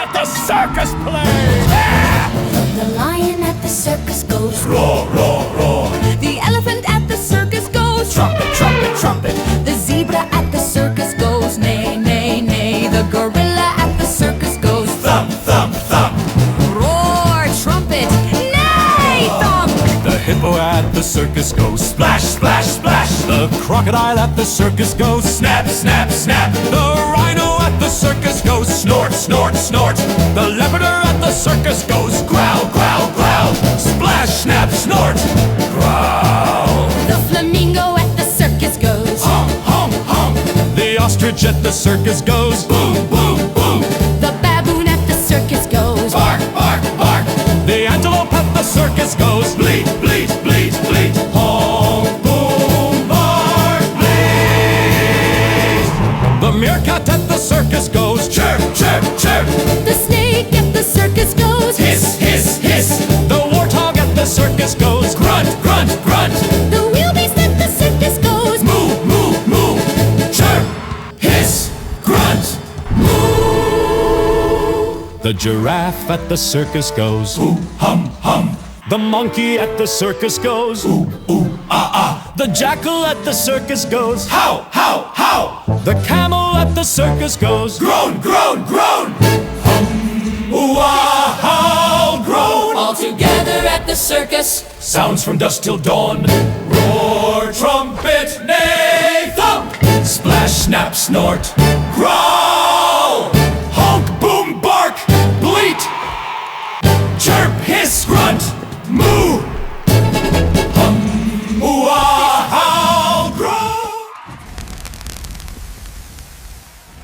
at the circus plays. Ah! The lion at the circus goes Roar, roar, roar. The elephant at the circus goes Trumpet, trumpet, trumpet. The zebra at the circus goes neigh, neigh, neigh. The gorilla at the circus goes Thump, thump, thump. roar, trumpet, neigh, thump. The hippo at the circus goes splash, splash, splash. The crocodile at the circus goes snap, snap, snap. The rhino at the circus goes snort, snort, snort. The leopard at the circus goes growl, growl, growl. Splash, snap, snort, growl. The flamingo at the circus goes Honk, honk, honk. The ostrich at the circus goes boom, boom, boom. The baboon at the circus goes Bark, bark, bark. The antelope at the circus goes bleat, bleat, bleat, bleat. Honk, boom, bark, bleat. The meerkat at the circus goes chirp, chirp, chirp. The snake at the circus goes Hiss, hiss, hiss. The warthog at the circus goes grunt, grunt, grunt. The wildebeest at the circus goes Moo, moo, moo. Chirp, hiss, grunt, moo. The giraffe at the circus goes ooh, hum, hum. The monkey at the circus goes ooh, ooh, ah, ah. The jackal at the circus goes how, how, how. The camel at the circus goes groan, groan, groan. Hum, ooh, ah, howl, groan. all together at the circus. Sounds from dusk till dawn. Roar, trumpet, neigh, thump. Splash, snap, snort, growl. Honk, boom, bark, bleat. Chirp, hiss, grunt, moo.